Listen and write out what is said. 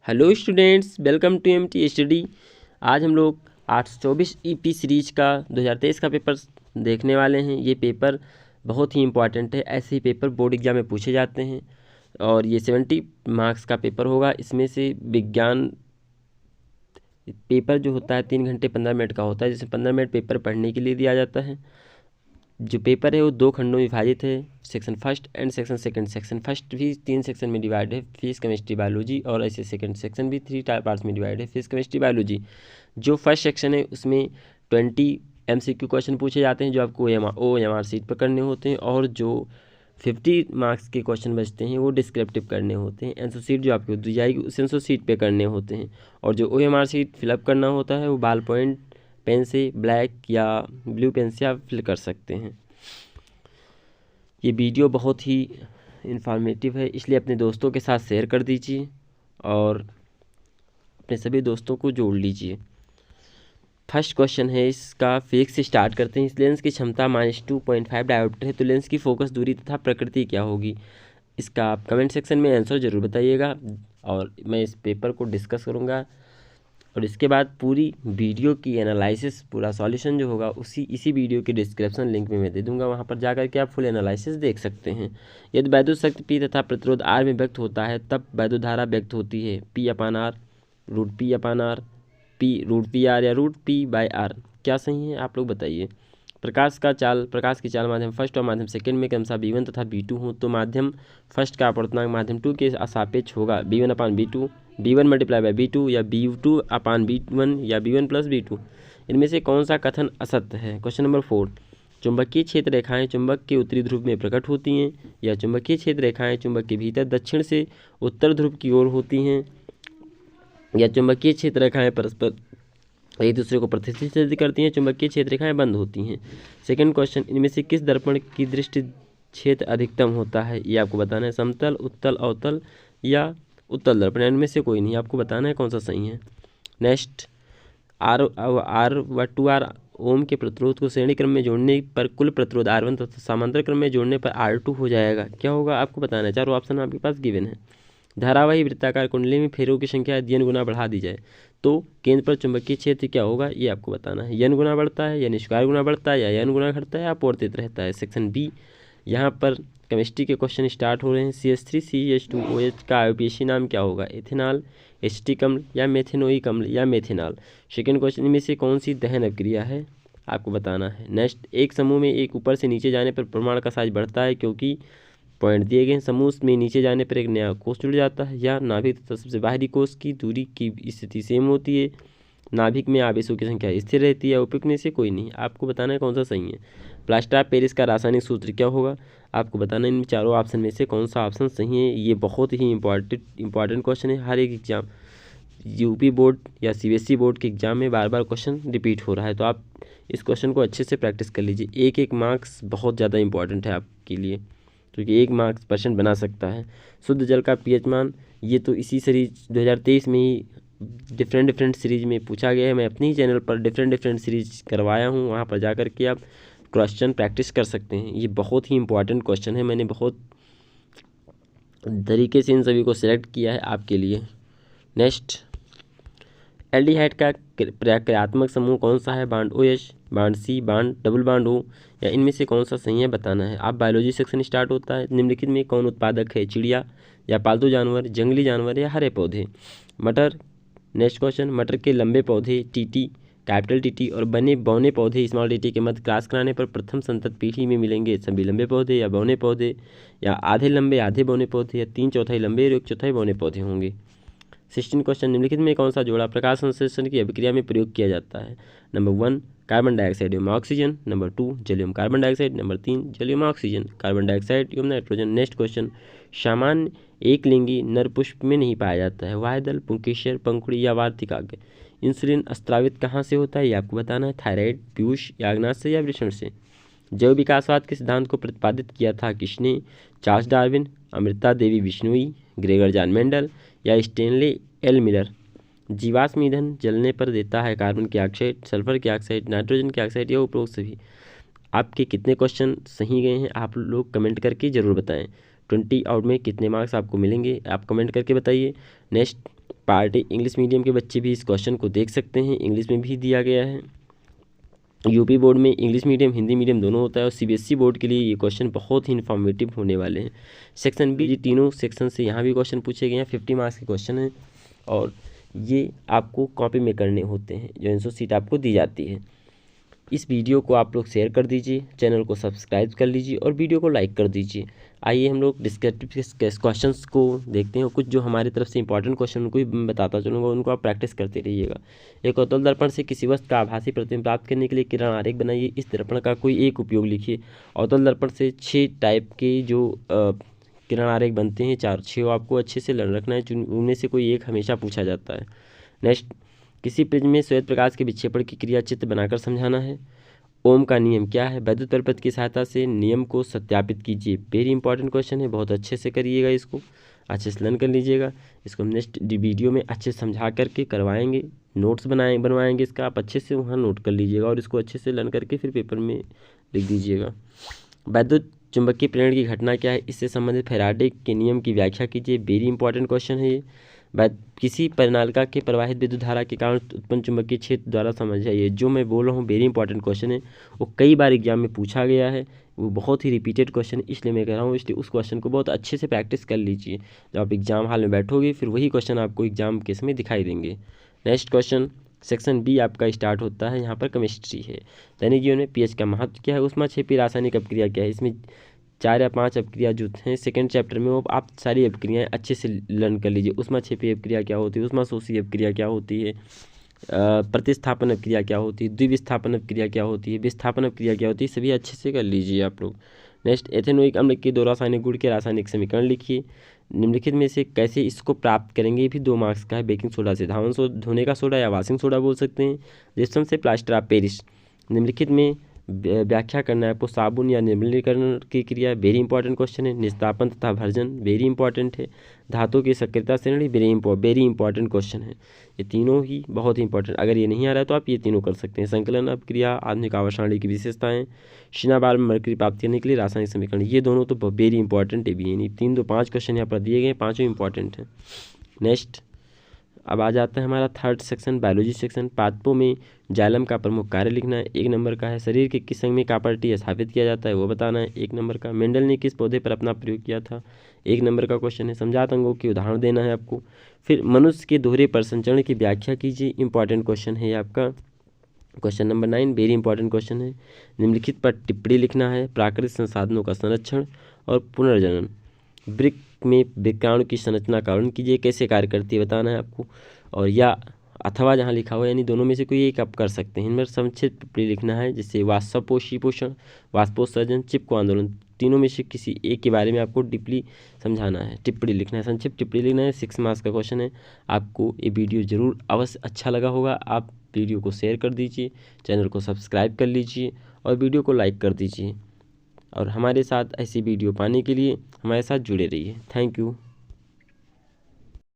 Hello students, welcome to MT study. आज हम लोग 824 ईपी सीरीज का 2023 का पेपर देखने वाले हैं। ये पेपर बहुत ही इम्पॉर्टेंट है। ऐसे ही पेपर बोर्ड एग्जाम में पूछे जाते हैं और ये 70 मार्क्स का पेपर होगा। इसमें से विज्ञान पेपर जो होता है 3 घंटे 15 मिनट का होता है, जिसमें 15 मिनट पेपर पढ़ने के लिए दिया जाता है। जो पेपर है वो 2 खंडों में विभाजित है, section first and section second. Section first भी 3 सेक्शन में डिवाइड है, फिजिक्स केमिस्ट्री बायोलॉजी, और ऐसे सेकंड सेक्शन भी 3 पार्ट्स में डिवाइड है, फिजिक्स केमिस्ट्री बायोलॉजी। जो फर्स्ट सेक्शन है उसमें 20 MCQ क्वेश्चन पूछे जाते हैं जो आपको OMR सीट पर करने होते हैं, और जो 50 मार्क्स के क्वेश्चन बचते हैं वो डिस्क्रिप्टिव करने होते हैं। आंसर सीट जो आपको दी जाएगी उस आंसर सीट पे करने होते हैं, और जो OMR सीट फिलअप करना होता है वो बाल पॉइंट पेन से, ब्लैक या ब्लू पेन से आप फिल कर सकते हैं। ये वीडियो बहुत ही इंफॉर्मेटिव है, इसलिए अपने दोस्तों के साथ शेयर कर दीजिए और अपने सभी दोस्तों को जोड़ लीजिए। फर्स्ट क्वेश्चन है इसका, फिजिक्स से स्टार्ट करते हैं। इस लेंस की क्षमता -2.5 डायोप्टर है, तो लेंस की फोकस दूरी तथा प्रकृति क्या होगी? इसका आप कमेंट सेक्शन में आंसर ज़रूर बताइएगा और मैं इस पेपर को डिस्कस करूँगा। और इसके बाद पूरी वीडियो की एनालिसिस, पूरा सॉल्यूशन जो होगा इसी वीडियो के डिस्क्रिप्शन लिंक में मैं दे दूंगा, वहां पर जाकर के आप फुल एनालिसिस देख सकते हैं। यदि वैद्युत शक्ति P तथा प्रतिरोध R में व्यक्त होता है तब वैद्युत धारा व्यक्त होती है P/R, √P/R, P√PR या √P/R। क्या सही है आप लोग बताइए। प्रकाश की चाल माध्यम फर्स्ट और माध्यम सेकंड में क्रमशः B1 तथा B2 हो तो माध्यम फर्स्ट का अपवर्तनांक माध्यम 2 के सापेक्ष होगा B1/B2, B1 multiply by B2 या B2/B1 या B1 प्लस B2। इनमें से कौन सा कथन असत्य है? Question number 4। चुंबकीय क्षेत्र रेखाएं चुंबक के उत्तरी ध्रुव में प्रकट होती हैं, या चुंबकीय क्षेत्र रेखाएं चुंबक के भीतर दक्षिण से उत्तर ध्रुव की ओर होती हैं, या चुंबकीय क्षेत्र रेखाएं परस्पर एक दूसरे को प्रतिच्छेदित करती हैं, चुंबकीय क्षेत्र रेखाएं बंद होती हैं। सेकंड क्वेश्चन, इनमें से किस दर्पण की दृष्टि क्षेत्र अधिकतम होता है? ये आपको बताना है। समतल, उत्तल, अवतल या उत्तल दर्पण, इनमें से कोई नहीं, आपको बताना है कौन सा सही है। नेक्स्ट, R/2R ओम के प्रतिरोध को श्रेणी क्रम में जोड़ने पर कुल प्रतिरोध R1 तथा समांतर क्रम में जोड़ने पर R2 हो जाएगा। क्या होगा आपको बताना है। 4 ऑप्शन आपके पास गिवन है। धारावाही वृत्ताकार कुंडली में फेरों की संख्या n गुना बढ़ा दी जाए तो केंद्र पर चुंबकीय क्षेत्र क्या होगा? ये आपको बताना है। n गुना बढ़ता है, n स्क्वायर गुना बढ़ता है, या n गुना घटता है, या अपवर्तित रहता है। सेक्शन बी, यहाँ पर केमिस्ट्री के क्वेश्चन स्टार्ट हो रहे हैं। CH3CH2OH का आईयूपीएसी नाम क्या होगा? एथेनॉल, एसिटिक अम्ल, या मेथेनोइक अम्ल, या मेथेनॉल। सेकेंड क्वेश्चन, इनमें से कौन सी दहन अभिक्रिया है? आपको बताना है। नेक्स्ट, एक समूह में एक ऊपर से नीचे जाने पर परमाणु का साइज बढ़ता है क्योंकि पॉइंट दिए गए। समूह में नीचे जाने पर एक नया कोष जुड़ जाता है, या नाभिक तथा सबसे बाहरी कोष की दूरी की स्थिति सेम होती है, नाभिक में आवेशों की संख्या स्थिर रहती है, उपयुक्त में से कोई नहीं। आपको बताना है कौन सा सही है। प्लास्टर ऑफ पेरिस का रासायनिक सूत्र क्या होगा? आपको बताना है इन चारों ऑप्शन में से कौन सा ऑप्शन सही है। ये बहुत ही इंपॉर्टेंट क्वेश्चन है। हर एक एग्जाम, यूपी बोर्ड या CBSE बोर्ड के एग्जाम में बार बार क्वेश्चन रिपीट हो रहा है, तो आप इस क्वेश्चन को अच्छे से प्रैक्टिस कर लीजिए। एक मार्क्स बहुत ज़्यादा इंपॉर्टेंट है आपके लिए, क्योंकि 1 मार्क्स % बना सकता है। शुद्ध जल का pH मान, ये तो इसी सीरीज 2023 में ही डिफरेंट सीरीज में पूछा गया है। मैं अपने ही चैनल पर डिफरेंट सीरीज करवाया हूँ, वहाँ पर जाकर के आप क्वेश्चन प्रैक्टिस कर सकते हैं। ये बहुत ही इंपॉर्टेंट क्वेश्चन है, मैंने बहुत तरीके से इन सभी को सिलेक्ट किया है आपके लिए। नेक्स्ट, एल्डिहाइड का प्रक्रियात्मक समूह कौन सा है? Bond OH, bond C, bond double bond O, या इनमें से कौन सा सही है बताना है। आप बायोलॉजी सेक्शन स्टार्ट होता है। निम्नलिखित में कौन उत्पादक है? चिड़िया, या पालतू जानवर, जंगली जानवर, या हरे पौधे। मटर। नेक्स्ट क्वेश्चन, मटर के लंबे पौधे TT, कैपिटल TT, और बौने पौधे स्मॉल TT के मध्य क्रॉस कराने पर प्रथम संतत पीढ़ी में मिलेंगे सभी लंबे पौधे, या बौने पौधे, या आधे लंबे आधे बौने पौधे, या 3/4 लंबे और 1/4 बौने पौधे होंगे। 16 क्वेश्चन, निम्नलिखित में कौन सा जोड़ा प्रकाश संश्लेषण की अभिक्रिया में प्रयोग किया जाता है? नंबर 1 कार्बन डाइऑक्साइड एवं ऑक्सीजन, नंबर 2 जलियम कार्बन डाइऑक्साइड, नंबर 3 जलियम ऑक्सीजन, कार्बन डाइऑक्साइड एवं नाइट्रोजन। नेक्स्ट क्वेश्चन, सामान्य एक लिंगी नर पुष्प में नहीं पाया जाता है। वायदल, पुंकेसर, पंखुड़ी, या वार्तिकाग्र। इंसुलिन स्त्रावित कहाँ से होता है? ये आपको बताना है। थायराइड, पीयूष, याग्नाश से, या वृषण से। जैव विकासवाद के सिद्धांत को प्रतिपादित किया था किसने? Charles Darwin, Amrita Devi Bishnoi, Gregor John Mendel, या स्टेनले एल मिलर। जीवाश्म ईंधन जलने पर देता है carbon dioxide, sulphur dioxide, nitrogen dioxide, या उपरोक्त सभी। आपके कितने क्वेश्चन सही गए हैं आप लोग कमेंट करके ज़रूर बताएं। 20 आउट में कितने मार्क्स आपको मिलेंगे आप कमेंट करके बताइए। नेक्स्ट, पार्ट है। इंग्लिश मीडियम के बच्चे भी इस क्वेश्चन को देख सकते हैं, इंग्लिश में भी दिया गया है। यूपी बोर्ड में इंग्लिश मीडियम हिंदी मीडियम दोनों होता है, और सीबीएसई बोर्ड के लिए ये क्वेश्चन बहुत ही इन्फॉर्मेटिव होने वाले हैं। सेक्शन बी, तीनों सेक्शन से यहाँ भी क्वेश्चन पूछे गए हैं, 50 मार्क्स के क्वेश्चन हैं, और ये आपको कॉपी में करने होते हैं, जो आंसर शीट आपको दी जाती है। इस वीडियो को आप लोग शेयर कर दीजिए, चैनल को सब्सक्राइब कर लीजिए और वीडियो को लाइक कर दीजिए। आइए हम लोग डिस्क्रिप्टिव क्वेश्चंस को देखते हैं, कुछ जो हमारी तरफ से इंपॉर्टेंट क्वेश्चन उनको भी बताता चलूँगा, उनको आप प्रैक्टिस करते रहिएगा। एक अवतल दर्पण से किसी वस्तु का आभासी प्रतिबिंब प्राप्त करने के लिए किरण आरेख बनाइए। इस दर्पण का कोई एक उपयोग लिखिए। अवतल दर्पण से 6 टाइप के जो किरण आरेख बनते हैं, 4-6 आपको अच्छे से लर्न रखना है, उनमें से कोई एक हमेशा पूछा जाता है। नेक्स्ट, किसी प्रिज्म में श्वेत प्रकाश के विक्षेपण की क्रिया चित्र बनाकर समझाना है। ओम का नियम क्या है? वैद्युत परिपथ की सहायता से नियम को सत्यापित कीजिए। वेरी इंपॉर्टेंट क्वेश्चन है, बहुत अच्छे से करिएगा, इसको अच्छे से लर्न कर लीजिएगा। इसको हम नेक्स्ट वीडियो में अच्छे से समझा करके करवाएंगे, नोट्स बनवाएंगे इसका, आप अच्छे से वहाँ नोट कर लीजिएगा और इसको अच्छे से लर्न करके फिर पेपर में लिख दीजिएगा। वैद्युत चुंबकीय प्रेरण की घटना क्या है? इससे संबंधित फैराडे के नियम की व्याख्या कीजिए। वेरी इंपॉर्टेंट क्वेश्चन है ये। किसी परिनालिका के प्रवाहित विद्युत धारा के कारण उत्पन्न चुंबकीय क्षेत्र द्वारा समझाइए। जो मैं बोल रहा हूँ वेरी इंपॉर्टेंट क्वेश्चन है, वो कई बार एग्जाम में पूछा गया है, वो बहुत ही रिपीटेड क्वेश्चन है, इसलिए मैं कह रहा हूँ, इसलिए उस क्वेश्चन को बहुत अच्छे से प्रैक्टिस कर लीजिए। जब आप एग्जाम हॉल में बैठोगे फिर वही क्वेश्चन आपको एग्जाम के समय दिखाई देंगे। नेक्स्ट क्वेश्चन, सेक्शन बी आपका स्टार्ट होता है, यहाँ पर केमिस्ट्री है। दैनिक जीवन में पीएच का महत्व क्या है? ऊष्माक्षेपी रासायनिक अपक्रिया क्या है? इसमें 4 या 5 अपक्रिया जो हैं सेकेंड चैप्टर में, वो आप सारी अपक्रियाएँ अच्छे से लर्न कर लीजिए। ऊष्माक्षेपी अपक्रिया क्या होती है, ऊष्माशोषी अपक्रिया क्या होती है, प्रतिस्थापन अपक्रिया क्या होती है, द्विविस्थापन अपक्रिया क्या होती है, विस्थापन अपक्रिया क्या होती है, सभी अच्छे से कर लीजिए आप लोग। नेक्स्ट, एथेनोइक अम्ल के 2 रासायनिक गुण के रासायनिक समीकरण लिखिए। निम्नलिखित में से कैसे इसको प्राप्त करेंगे? ये भी 2 मार्क्स का है। बेकिंग सोडा से धोने का सोडा या वाशिंग सोडा बोल सकते हैं। जिप्सम से प्लास्टर ऑफ पेरिस। निम्नलिखित में व्याख्या करना है आपको साबुन या निर्मलीकरण की क्रिया। वेरी इंपॉर्टेंट क्वेश्चन है। निस्तापन तथा भर्जन वेरी इंपॉर्टेंट है। धातु की सक्रियता श्रेणी वेरी इंपॉर्टेंट क्वेश्चन है। ये तीनों ही बहुत ही इंपॉर्टेंट, अगर ये नहीं आ रहा है तो आप ये तीनों कर सकते हैं। संकलन अपक्रिया, आधुनिक आवर्षाणी की विशेषताएं, शीना बार में मरकरी प्राप्त करने के लिए रासायनिक समीकरण, ये दोनों तो वेरी इंपॉर्टेंट है भी। यानी 3 तो 5 क्वेश्चन यहाँ पर दिए गए, पाँचों इंपॉर्टेंट हैं। नेक्स्ट, अब आ जाता है हमारा थर्ड सेक्शन, बायोलॉजी सेक्शन। पादपों में जाइलम का प्रमुख कार्य लिखना है। 1 नंबर का है। शरीर के किस अंग में कॉपर्टी स्थापित किया जाता है वो बताना है। 1 नंबर का। मेंडल ने किस पौधे पर अपना प्रयोग किया था? 1 नंबर का क्वेश्चन है। समझात अंगों के उदाहरण देना है आपको। फिर मनुष्य के दोहरे परिसंचरण की व्याख्या कीजिए। इंपॉर्टेंट क्वेश्चन है आपका question number 9, very important question है। निम्नलिखित पर टिप्पणी लिखना है। प्राकृतिक संसाधनों का संरक्षण और पुनर्जनन। वृक्क में विक्राणु की संरचना का वर्णन कीजिए, कैसे कार्य करती है बताना है आपको। और या अथवा जहाँ लिखा हुआ, यानी दोनों में से कोई एक आप कर सकते हैं। इनमें संक्षिप्त टिप्पणी लिखना है, जिससे वाष्पोषी पोषण, वाष्पोत्सर्जन, चिपको आंदोलन, तीनों में से किसी एक के बारे में आपको डीपली समझाना है, टिप्पणी लिखना है, संक्षिप्त टिप्पणी लिखना है। 6 मार्क्स का क्वेश्चन है। आपको ये वीडियो जरूर अवश्य अच्छा लगा होगा। आप वीडियो को शेयर कर दीजिए, चैनल को सब्सक्राइब कर लीजिए और वीडियो को लाइक कर दीजिए। और हमारे साथ ऐसी वीडियो पाने के लिए हमारे साथ जुड़े रहिए। Thank you.